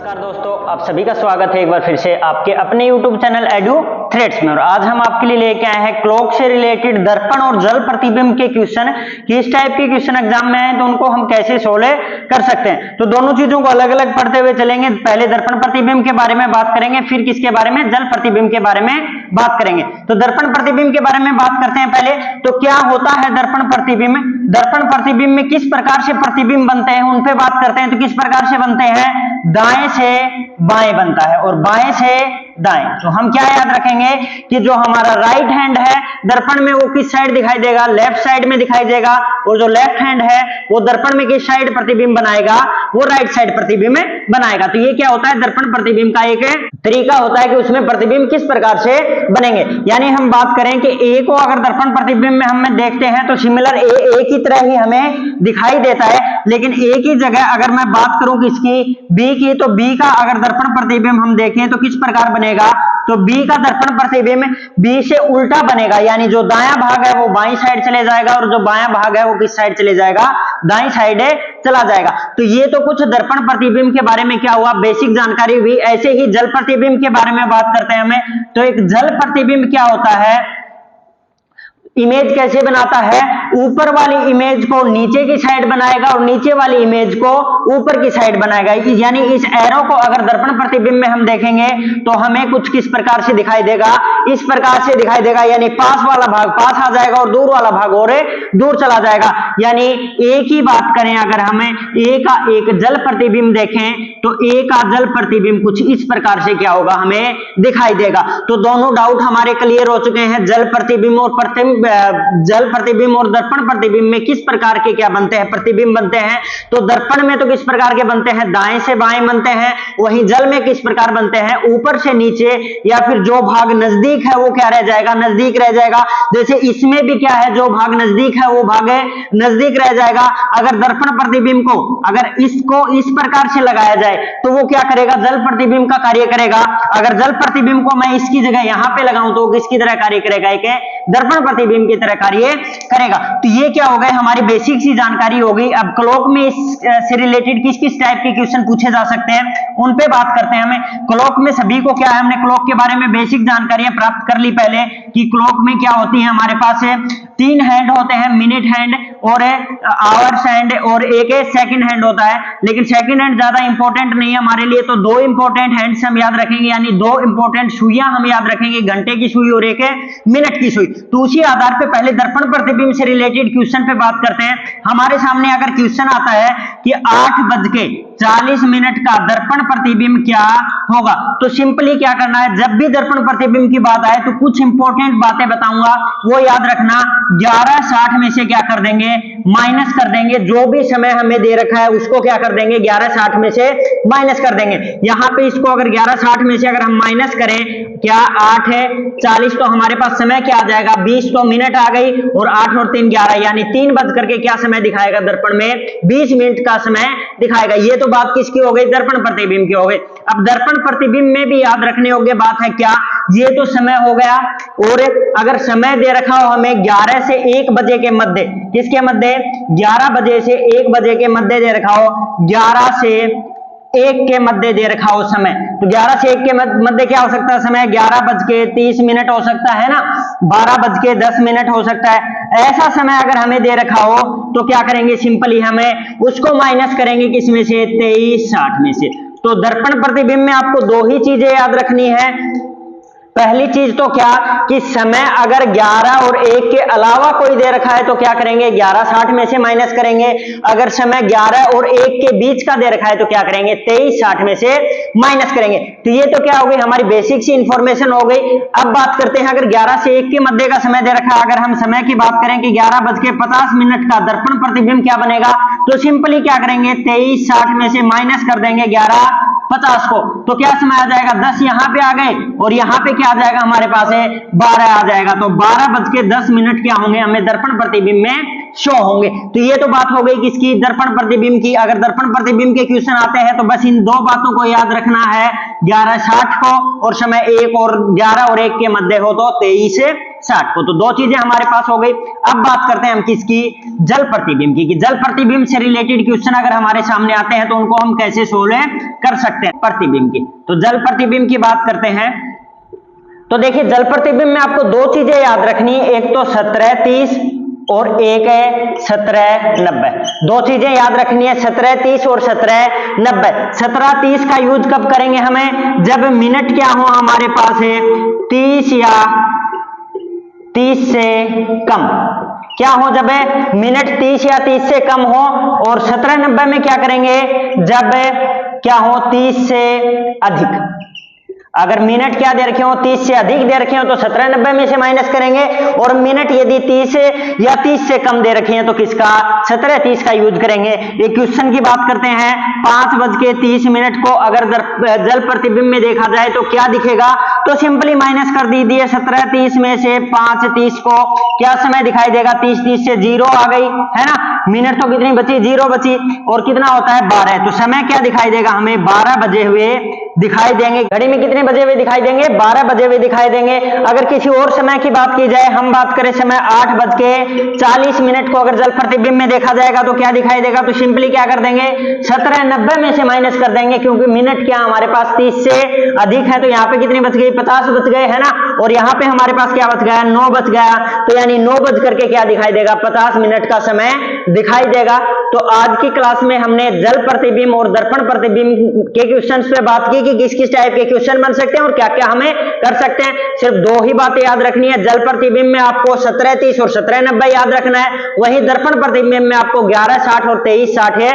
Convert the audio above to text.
नमस्कार दोस्तों, आप सभी का स्वागत है एक बार फिर से आपके अपने YouTube चैनल एडू थ्रेड्स में। और आज हम आपके लिए लेके आए हैं क्लॉक से रिलेटेड दर्पण और जल प्रतिबिंब के क्वेश्चन। किस टाइप के क्वेश्चन एग्जाम में आए तो उनको हम कैसे सोल्व कर सकते हैं। तो दोनों चीजों को अलग अलग पढ़ते हुए चलेंगे। पहले दर्पण प्रतिबिंब के बारे में बात करेंगे, फिर किसके बारे में, जल प्रतिबिंब के बारे में बात करेंगे। तो दर्पण प्रतिबिंब के बारे में बात करते हैं पहले। तो क्या होता है दर्पण प्रतिबिंब? दर्पण प्रतिबिंब में किस प्रकार से प्रतिबिंब बनते हैं उन पे बात करते हैं। तो किस प्रकार से बनते हैं? दाएं से बाएं बनता है और बाएं से दाएं। तो हम क्या याद रखेंगे कि जो हमारा राइट हैंड है दर्पण में वो किस साइड दिखाई देगा? लेफ्ट साइड में दिखाई देगा। और जो लेफ्ट हैंड है वो दर्पण में किस साइड प्रतिबिंब बनाएगा? वो राइट साइड प्रतिबिंब बनाएगा। तो ये क्या होता है? दर्पण प्रतिबिंब का एक तरीका होता है कि उसमें प्रतिबिंब किस प्रकार से बनेंगे। यानी हम बात करें कि ए को अगर दर्पण प्रतिबिंब में हम देखते हैं तो सिमिलर ए की तरह ही हमें दिखाई देता है, लेकिन ए की जगह अगर मैं बात करूं किसकी, बी की, तो बी का अगर दर्पण प्रतिबिंब हम देखें तो किस प्रकार बनेगा? तो बी का दर्पण प्रतिबिंब बी से उल्टा बनेगा। यानी जो दायां भाग है वो बाईं साइड चले जाएगा और जो बायां भाग है वो किस साइड चले जाएगा? दाईं साइड चला जाएगा। तो ये तो कुछ दर्पण प्रतिबिंब के बारे में क्या हुआ, बेसिक जानकारी हुई। ऐसे ही जल प्रतिबिंब के बारे में बात करते हैं हमें। तो एक जल प्रतिबिंब क्या होता है, इमेज कैसे बनाता है? ऊपर वाली इमेज को नीचे की साइड बनाएगा और नीचे वाली इमेज को ऊपर की साइड बनाएगा। यानी इस एरो को अगर दर्पण प्रतिबिंब में हम देखेंगे तो हमें कुछ किस प्रकार से दिखाई देगा? इस प्रकार से दिखाई देगा। यानी पास वाला भाग पास आ जाएगा और दूर वाला भाग और दूर चला जाएगा। यानी ए की बात करें, अगर हमें ए का एक जल प्रतिबिंब देखें तो ए का जल प्रतिबिंब कुछ इस प्रकार से क्या होगा? हमें दिखाई देगा। तो दोनों डाउट हमारे क्लियर हो चुके हैं। जल प्रतिबिंब और जल प्रतिबिंब और दर्पण प्रतिबिंब में किस प्रकार के क्या बनते हैं? प्रतिबिंब बनते हैं। तो दर्पण में तो किस प्रकार के बनते हैं? दाएं से बाएं बनते हैं। वहीं जल में किस प्रकार बनते हैं? ऊपर से नीचे, या फिर जो भाग नजदीक है वो क्या रह जाएगा? नजदीक रह जाएगा। जैसे इसमें भी क्या है, जो भाग नजदीक है वो भाग नजदीक रह जाएगा। अगर दर्पण प्रतिबिंब को अगर इसको इस प्रकार से लगाया जाए तो वो क्या करेगा? जल प्रतिबिंब का कार्य करेगा। अगर जल प्रतिबिंब को मैं इसकी जगह यहां पे लगाऊं तो किसकी तरह कार्य करेगा? एक दर्पण प्रतिबिंब की तरह कार्य करेगा। तो ये क्या हो गए, हमारी बेसिक सी जानकारी हो गई। अब क्लॉक में इससे रिलेटेड किस किस टाइप के क्वेश्चन पूछे जा सकते हैं उन पे बात करते हैं। हमें क्लॉक में सभी को क्या है, हमने क्लॉक के बारे में बेसिक जानकारियां प्राप्त कर ली पहले कि क्लॉक में क्या होती है। हमारे पास 3 हैंड होते हैं, मिनट हैंड और आवर्स हैंड और एक सेकंड हैंड होता है। लेकिन सेकंड हैंड ज्यादा इंपॉर्टेंट नहीं है हमारे लिए, तो 2 इंपॉर्टेंट हैंड्स हम याद रखेंगे। यानी 2 इंपॉर्टेंट सुइयां हम याद रखेंगे, घंटे की सुई और एक मिनट की सुई। तो उसी आधार पे पहले दर्पण प्रतिबिंब से रिलेटेड क्वेश्चन पे बात करते हैं। हमारे सामने अगर क्वेश्चन आता है कि 8:40 का दर्पण प्रतिबिंब क्या होगा, तो सिंपली क्या करना है, जब भी दर्पण प्रतिबिंब की बात आए तो कुछ इंपॉर्टेंट बातें बताऊंगा, वो याद रखना। 11:60 में से क्या कर देंगे? माइनस कर देंगे। जो भी समय हमें दे रखा है उसको क्या कर देंगे? 11:60 में से माइनस कर देंगे। यहां पे इसको अगर 11:60 में से अगर हम माइनस करें, क्या 8 है 40, तो हमारे पास समय क्या आ जाएगा? 20। तो मिनट आ गई और 8 और 3 11, यानी 3 बज करके क्या समय दिखाएगा दर्पण में? 20 मिनट का समय दिखाएगा। ये तो बात किसकी हो गई? दर्पण प्रतिबिंब की हो गई। अब दर्पण प्रतिबिंब में भी याद रखने योग्य बात है क्या, ये तो समय हो गया। और अगर समय दे रखा हो हमें 11 से 1 बजे के मध्य, किसके मध्य? 11 बजे से 1 बजे के मध्य दे रखा हो, 11 से 1 के मध्य दे रखा हो समय। तो 11 से 1 के मध्य क्या हो सकता है समय? 11:30 हो सकता है ना, 12:10 हो सकता है। ऐसा समय अगर हमें दे रखा हो तो क्या करेंगे? सिंपली हमें उसको माइनस करेंगे किसमें से? 23:60 में से। तो दर्पण प्रतिबिंब में आपको 2 ही चीजें याद रखनी है। पहली चीज तो क्या कि समय अगर 11 और 1 के अलावा कोई दे रखा है तो क्या करेंगे? 11:60 में से माइनस करेंगे। अगर समय 11 और 1 के बीच का दे रखा है तो क्या करेंगे? 23:60 में से माइनस करेंगे। तो ये तो क्या हो गई, हमारी बेसिक सी इंफॉर्मेशन हो गई। अब बात करते हैं, अगर 11 से 1 के मध्य का समय दे रखा है, अगर हम समय की बात करें कि 11:50 का दर्पण प्रतिबिंब क्या बनेगा, तो सिंपली क्या करेंगे? 23:60 में से माइनस कर देंगे 11:50 को। तो क्या समय आ जाएगा? 10 यहां पे आ गए और यहां पे क्या आ जाएगा हमारे पास है? 12 आ जाएगा। तो 12:10 क्या होंगे हमें दर्पण प्रतिबिंब में शो होंगे। तो ये तो बात हो गई किसकी, दर्पण प्रतिबिंब की। अगर दर्पण प्रतिबिंब के क्वेश्चन आते हैं तो बस इन दो बातों को याद रखना है, 11:60 को और समय 1 और 11 और 1 के मध्य हो तो 23:60 को। तो दो चीजें हमारे पास हो गई। अब बात करते हैं हम किसकी, जल प्रतिबिंब की। कि जल प्रतिबिंब से रिलेटेड क्वेश्चन अगर हमारे सामने आते हैं तो उनको हम कैसे सोल्व कर सकते हैं प्रतिबिंब की। तो जल प्रतिबिंब की बात करते हैं। तो देखिए जल प्रतिबिंब में आपको दो चीजें याद रखनी है, एक तो 17:30 और एक है 17:90। दो चीजें याद रखनी है, 17:30 और 17:90। 17:30 का यूज कब करेंगे हमें, जब मिनट क्या हो हमारे पास है 30 या 30 से कम। क्या हो, जब मिनट 30 या 30 से कम हो। और 17:90 में क्या करेंगे, जब क्या हो 30 से अधिक। अगर मिनट क्या दे रखे हो 30 से अधिक दे रखे हो तो 17:90 में से माइनस करेंगे, और मिनट यदि 30 या 30 से कम दे रखे हैं तो किसका, 17:30 का यूज करेंगे। एक क्वेश्चन की बात करते हैं, 5:30 को अगर जल प्रतिबिंब में देखा जाए तो क्या दिखेगा, तो सिंपली माइनस कर दीजिए 17:30 में से 5:30 को, क्या समय दिखाई देगा, 30 से 0 आ गई है ना, मिनट तो कितनी बची, 0 बची, और कितना होता है 12। तो समय क्या दिखाई देगा हमें, 12 बजे हुए दिखाई देंगे। घड़ी में कितने बजे हुए दिखाई देंगे, 12 बजे हुए दिखाई देंगे। अगर किसी और समय की बात की जाए, हम बात करें समय 8:40 को अगर जल प्रतिबिंब में देखा जाएगा तो क्या दिखाई देगा, तो सिंपली क्या कर देंगे 17:90 में से माइनस कर देंगे, क्योंकि मिनट क्या हमारे पास 30 से अधिक है। तो यहाँ पे कितनी बच गई, 50 बच गए है ना, और यहाँ पे हमारे पास क्या बच गया, 9 बच गया। तो यानी 9 बज करके क्या दिखाई देगा, 50 मिनट का समय दिखाई देगा। तो आज की क्लास में हमने जल प्रतिबिंब और दर्पण प्रतिबिंब के क्वेश्चंस पे बात की कि किस किस टाइप के क्वेश्चन बन सकते हैं और क्या क्या हमें कर सकते हैं। सिर्फ दो ही बातें याद रखनी है, जल प्रतिबिंब में आपको 17:30 और 17:90 याद रखना है, वहीं दर्पण प्रतिबिंब में आपको 11:60 और 23:60 है